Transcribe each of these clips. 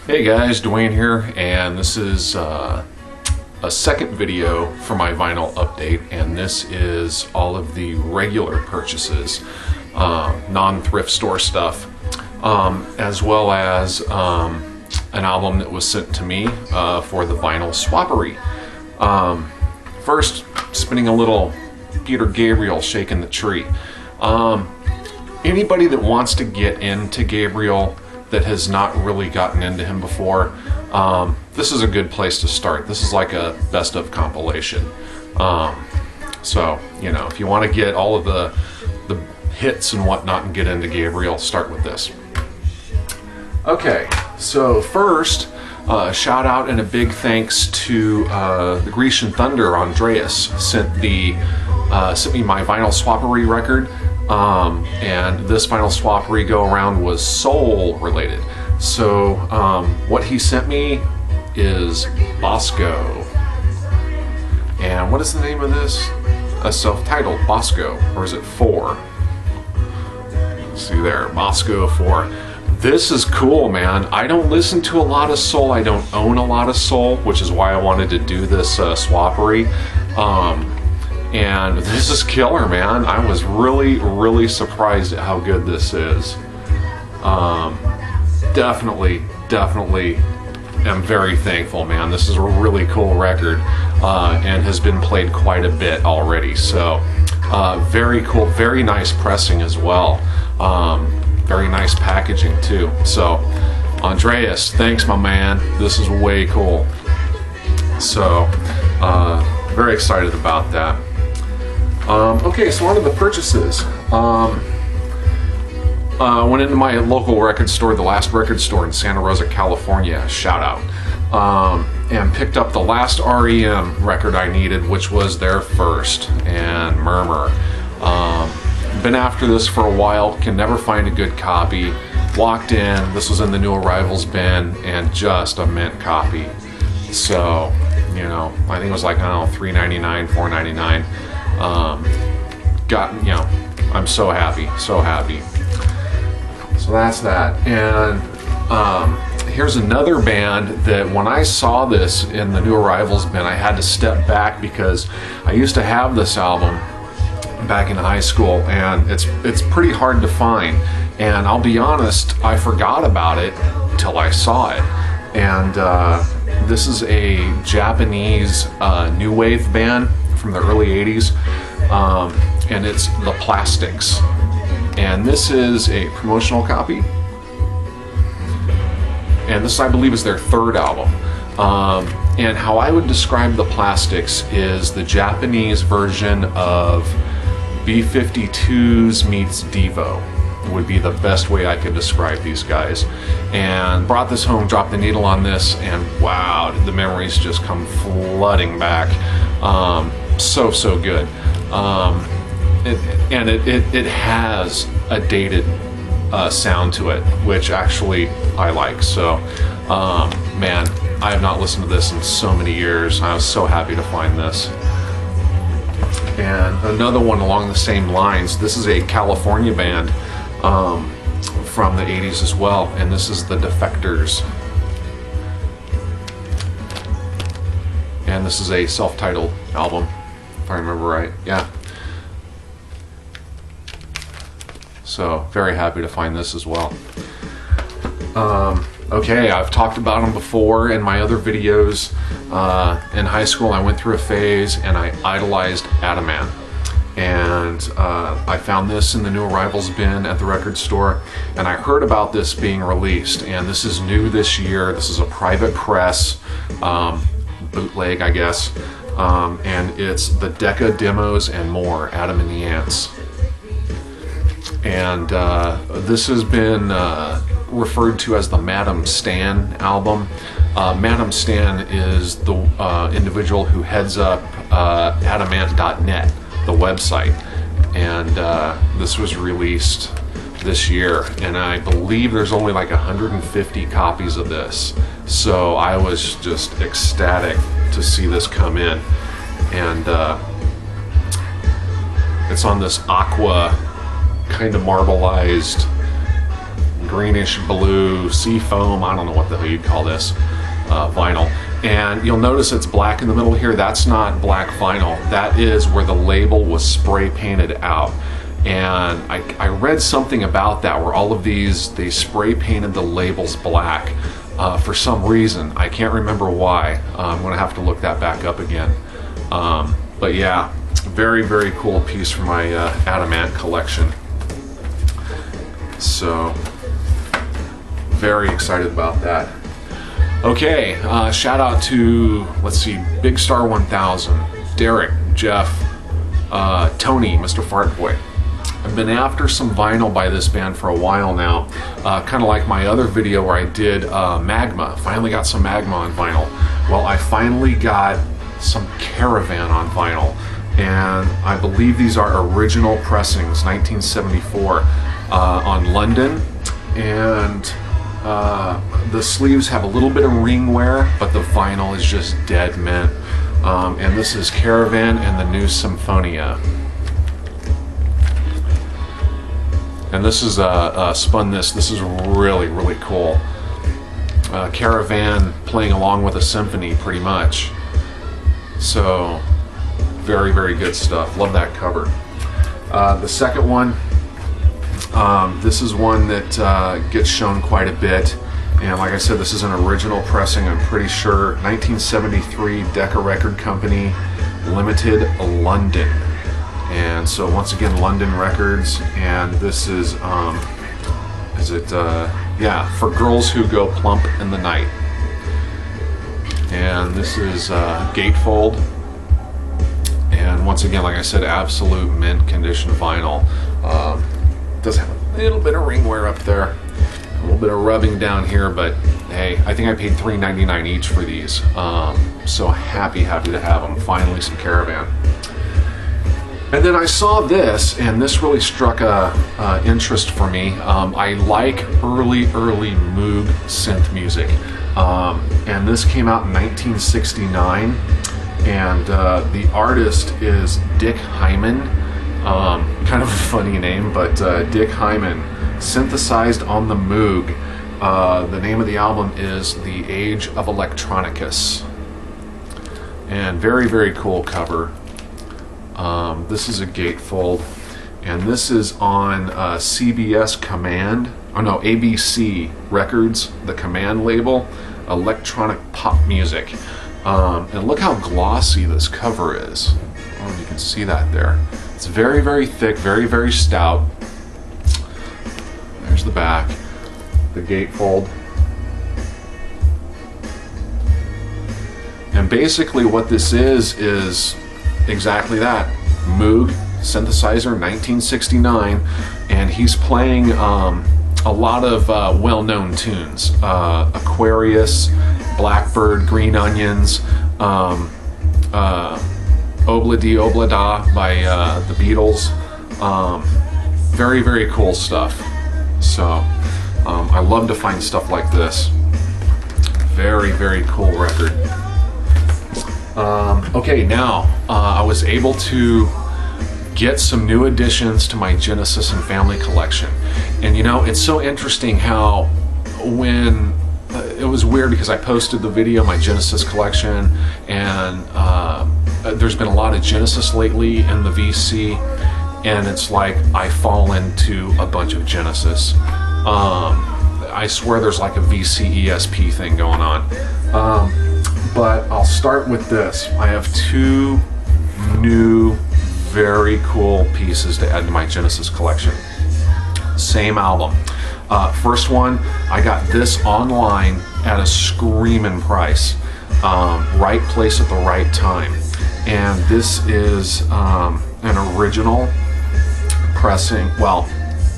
Hey guys, Dwayne here, and this is a second video for my vinyl update, and this is all of the regular purchases, non-thrift store stuff, as well as an album that was sent to me for the vinyl swappery. First, spinning a little Peter Gabriel, Shaking the Tree. Anybody that wants to get into Gabriel that has not really gotten into him before, this is a good place to start. This is like a best of compilation. So, you know, if you want to get all of the hits and whatnot and get into Gabriel, start with this. Okay, so first, shout out and a big thanks to the Grecian Thunder. Andreas sent me my vinyl swappery record. And this vinyl swappery go around was soul related. So what he sent me is Bosco. And what is the name of this? A self-titled Bosco, or is it 4? See there, Bosco 4. This is cool, man. I don't listen to a lot of soul. I don't own a lot of soul, which is why I wanted to do this swappery. And this is killer, man. I was really surprised at how good this is. Definitely am very thankful, man. This is a really cool record and has been played quite a bit already. So very cool, very nice pressing as well. Very nice packaging too. So Andreas, thanks my man. This is way cool. So very excited about that. Okay, so on to the purchases. Went into my local record store, the last record store in Santa Rosa, California, shout out, and picked up the last REM record I needed, which was their first, and Murmur. Been after this for a while, can never find a good copy. Walked in, this was in the new arrivals bin, and just a mint copy. So, you know, I think it was like, I don't know, $3.99, $4.99. You know, I'm so happy. So that's that. And here's another band that when I saw this in the new arrivals bin, I had to step back because I used to have this album back in high school, and it's pretty hard to find. And I'll be honest, I forgot about it till I saw it. And this is a Japanese new wave band from the early 80s. And it's The Plastics, and this is a promotional copy, and this I believe is their third album. And how I would describe The Plastics is the Japanese version of B-52s meets Devo would be the best way I could describe these guys. And brought this home, dropped the needle on this, and wow, the memories just come flooding back. So good. It has a dated sound to it, which actually I like. So, man, I have not listened to this in so many years. I was so happy to find this. And another one along the same lines. This is a California band from the 80s as well, and this is the Defectors. And this is a self-titled album, if I remember right. Yeah. So very happy to find this as well. Okay, I've talked about them before in my other videos. In high school, I went through a phase and I idolized Adam Ant. And I found this in the new arrivals bin at the record store, and I heard about this being released. And this is new this year. This is a private press bootleg, I guess. And it's the Decca Demos and More, Adam and the Ants. And this has been referred to as the Madam Stan album. Madam Stan is the individual who heads up adamant.net, the website. And this was released this year, and I believe there's only like 150 copies of this. So I was just ecstatic to see this come in. And it's on this aqua kind of marbleized greenish blue sea foam, I don't know what the hell you'd call this, vinyl. And you'll notice it's black in the middle here. That's not black vinyl. That is where the label was spray painted out. And I read something about that, where all of these, they spray painted the labels black for some reason. I can't remember why. I'm gonna have to look that back up again. But yeah, very, very cool piece for my Adam Ant collection. So, very excited about that. Okay, shout out to, let's see, Big Star 1000, Derek, Jeff, Tony, Mr. Fartboy. I've been after some vinyl by this band for a while now, kind of like my other video where I did Magma. Finally got some Magma on vinyl. Well, I finally got some Caravan on vinyl, and I believe these are original pressings, 1974, on London, and the sleeves have a little bit of ring wear, but the vinyl is just dead mint. And this is Caravan and the new Symphonia. And this is spun this. This is really, really cool. Caravan playing along with a symphony, pretty much. So, very, very good stuff. Love that cover. The second one, this is one that gets shown quite a bit. And like I said, this is an original pressing, I'm pretty sure. 1973, Decca Record Company, Limited, London. And so once again, London Records, and this is yeah, For Girls Who Go Plump in the Night. And this is gatefold. And once again, like I said, absolute mint condition vinyl. Does have a little bit of ring wear up there, a little bit of rubbing down here, but hey, I think I paid $3.99 each for these. So happy to have them. Finally, some Caravan. And then I saw this, and this really struck a interest for me. I like early Moog synth music, and this came out in 1969, and the artist is Dick Hyman. Kind of a funny name, but Dick Hyman, synthesized on the Moog. The name of the album is The Age of Electronicus, and very, very cool cover. This is a gatefold, and this is on CBS Command, oh no, ABC Records, the Command label, electronic pop music. And look how glossy this cover is. I don't know if you can see that there. It's very, very thick, very, very stout. There's the back, the gatefold. And basically what this is exactly that. Moog synthesizer, 1969, and he's playing a lot of well-known tunes. Aquarius, Blackbird, Green Onions, Obla-Di Obla-Da by the Beatles. Very, very cool stuff. So I love to find stuff like this. Very, very cool record. Okay, now I was able to get some new additions to my Genesis and family collection. And you know, it's so interesting how when it was weird because I posted the video, my Genesis collection, and there's been a lot of Genesis lately in the VC, and it's like I fall into a bunch of Genesis. I swear there's like a VC ESP thing going on. But I'll start with this. I have two new, very cool pieces to add to my Genesis collection. Same album. First one, I got this online at a screaming price. Right place at the right time. And this is an original pressing. Well,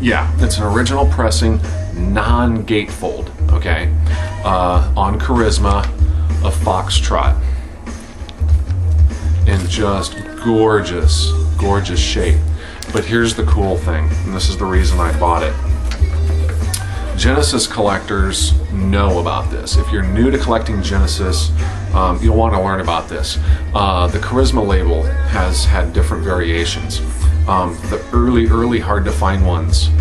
yeah, it's an original pressing, non-gatefold, okay? On Charisma, a Foxtrot, in just gorgeous, gorgeous shape. But here's the cool thing, and this is the reason I bought it. Genesis collectors know about this. If you're new to collecting Genesis, you'll want to learn about this. The Charisma label has had different variations. The early hard to find ones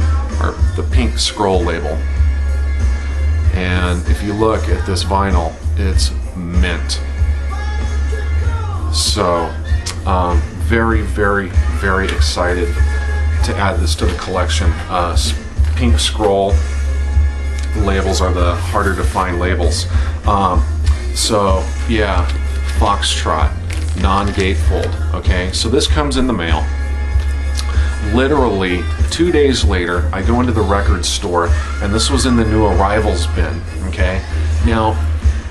or the pink scroll label. And if you look at this vinyl, it's mint. So very, very, very excited to add this to the collection. Pink scroll labels are the harder to find labels. So yeah, Foxtrot, non-gatefold. Okay, so this comes in the mail. Literally 2 days later, I go into the record store, and this was in the new arrivals bin. Okay, now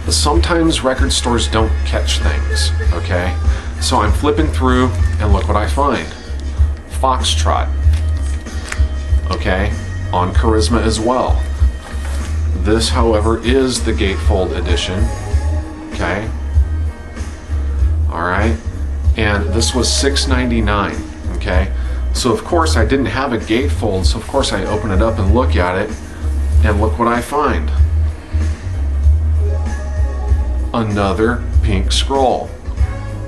sometimes record stores don't catch things. Okay, so I'm flipping through, and look what I find: Foxtrot. Okay, on Charisma as well. This, however, is the gatefold edition. Okay, all right, and this was $6.99. Okay, so of course I didn't have a gatefold, so of course I open it up and look at it, and look what I find: another pink scroll.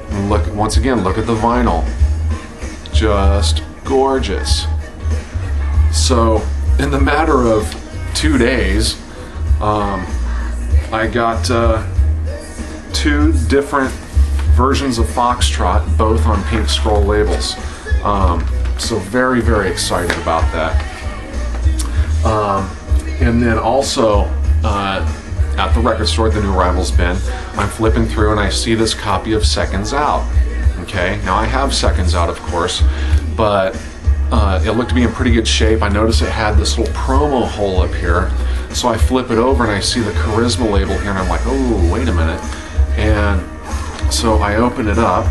And look, once again, look at the vinyl, just gorgeous. So in the matter of 2 days, I got 2 different versions of Foxtrot, both on pink scroll labels. So very, very excited about that. And then also at the record store, the new arrivals bin, I'm flipping through and I see this copy of Seconds Out. Okay, now I have Seconds Out, of course, but it looked to be in pretty good shape. I noticed it had this little promo hole up here, so I flip it over and I see the Charisma label here, and I'm like, oh, wait a minute. And so I open it up,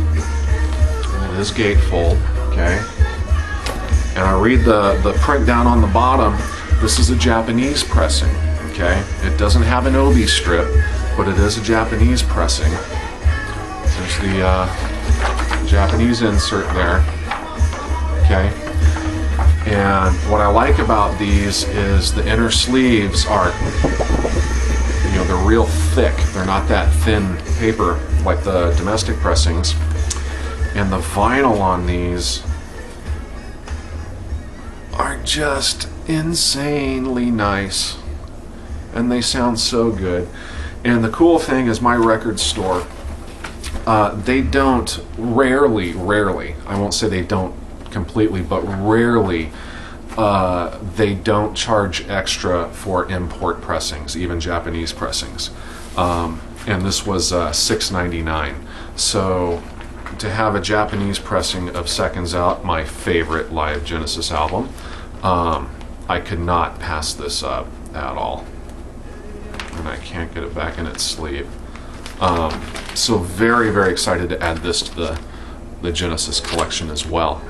and it is gatefold. Okay, and I read the print down on the bottom. This is a Japanese pressing. Okay, it doesn't have an obi strip, but it is a Japanese pressing. There's the Japanese insert there. Okay, and what I like about these is the inner sleeves are, you know, they're real thick. They're not that thin paper like the domestic pressings. And the vinyl on these are just insanely nice, and they sound so good. And the cool thing is, my record store, they don't, rarely, I won't say they don't completely, but rarely, they don't charge extra for import pressings, even Japanese pressings. And this was $6.99. So to have a Japanese pressing of Seconds Out, my favorite live Genesis album, I could not pass this up at all. And I can't get it back in its sleeve. So very, very excited to add this to the Genesis collection as well.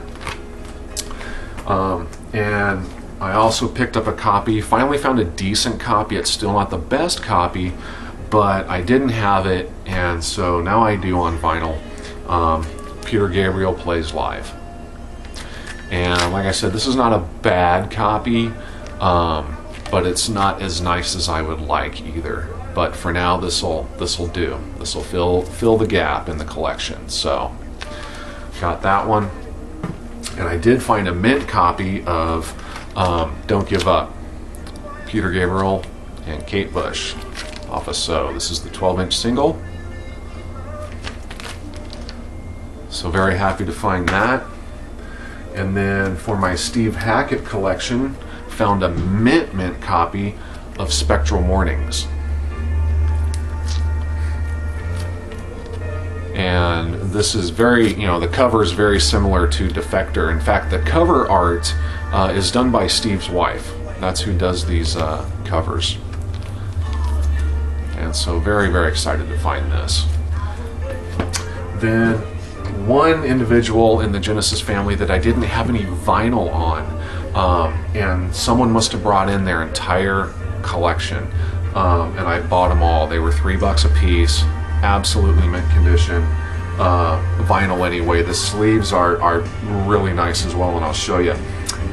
And I also picked up a copy, finally found a decent copy. It's still not the best copy, but I didn't have it, and so now I do on vinyl. Peter Gabriel Plays Live. And like I said, this is not a bad copy, but it's not as nice as I would like either. But for now, this'll do. This'll fill the gap in the collection. So got that one. And I did find a mint copy of Don't Give Up, Peter Gabriel and Kate Bush off of So. This is the 12-inch single. So very happy to find that. And then for my Steve Hackett collection, found a mint copy of Spectral Mornings. And this is very, the cover is very similar to Defector. In fact, the cover art is done by Steve's wife. That's who does these covers. And so very, very excited to find this. Then one individual in the Genesis family that I didn't have any vinyl on, and someone must have brought in their entire collection, and I bought them all. They were $3 a piece, absolutely mint condition, vinyl anyway. The sleeves are really nice as well, and I'll show you.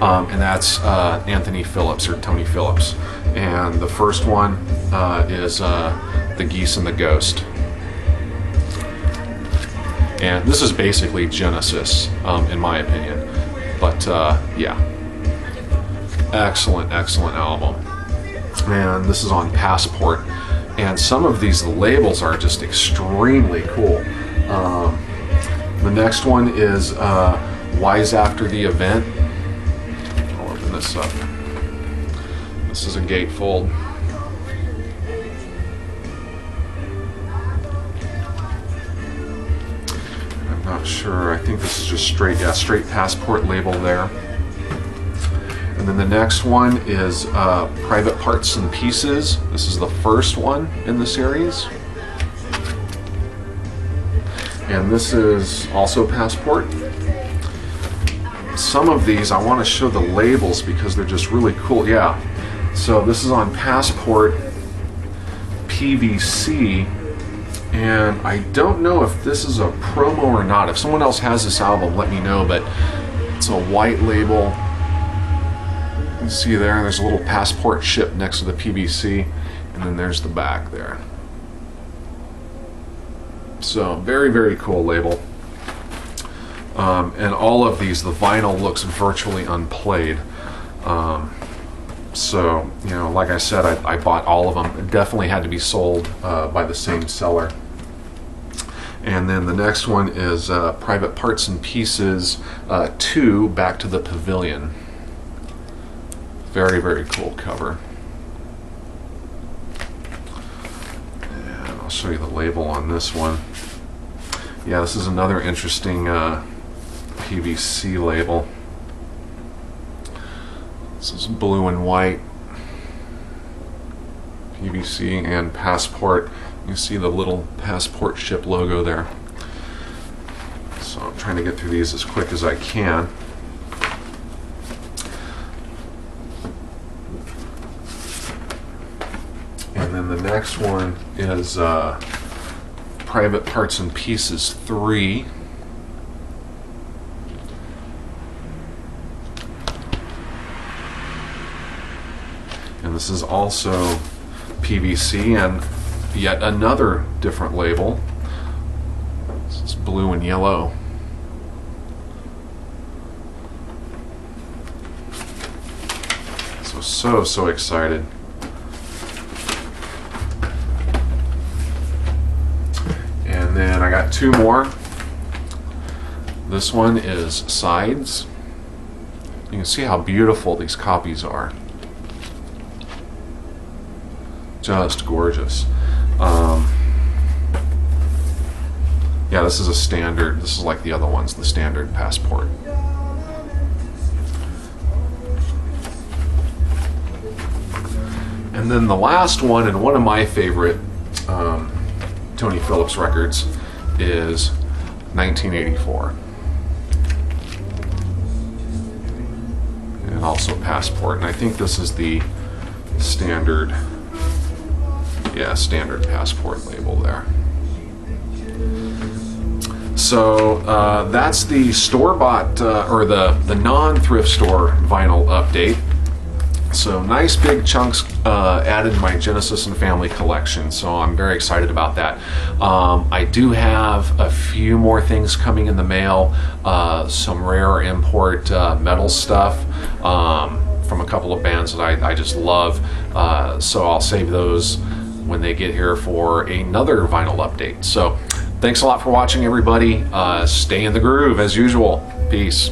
And that's Anthony Phillips, or Tony Phillips. And the first one is The Geese and the Ghost. And this is basically Genesis, in my opinion. But yeah. Excellent, excellent album. And this is on Passport. And some of these labels are just extremely cool. The next one is Wise After the Event. I'll open this up. This is a gatefold. I'm not sure. I think this is just straight Passport label there. And then the next one is Private Parts and Pieces. This is the first one in the series. And this is also Passport. Some of these, I want to show the labels because they're just really cool. Yeah, so this is on Passport PVC. And I don't know if this is a promo or not. If someone else has this album, let me know, but it's a white label. You can see there's a little Passport ship next to the PVC, and then there's the back there. So very, very cool label. And all of these, the vinyl looks virtually unplayed. So, you know, like I said, I bought all of them. It definitely had to be sold by the same seller. And then the next one is Private Parts and Pieces 2, Back to the Pavilion. Very, very cool cover. And I'll show you the label on this one. Yeah, this is another interesting PVC label. This is blue and white. PVC and Passport. You see the little Passport ship logo there. So I'm trying to get through these as quick as I can. And then the next one is Private Parts and Pieces 3. And this is also PVC and yet another different label. This is blue and yellow. So excited. And then I got two more. This one is Sides. You can see how beautiful these copies are. Just gorgeous. Yeah, this is a standard. This is like the other ones, the standard Passport. And then the last one, and one of my favorite Tony Phillips records, is 1984. And also Passport. And I think this is the standard, standard Passport label there. So that's the store-bought or the non-thrift store vinyl update. So nice big chunks added to my Genesis and Family collection, so I'm very excited about that. I do have a few more things coming in the mail, some rare import metal stuff from a couple of bands that I just love, so I'll save those when they get here for another vinyl update. So thanks a lot for watching, everybody. Stay in the groove as usual. Peace.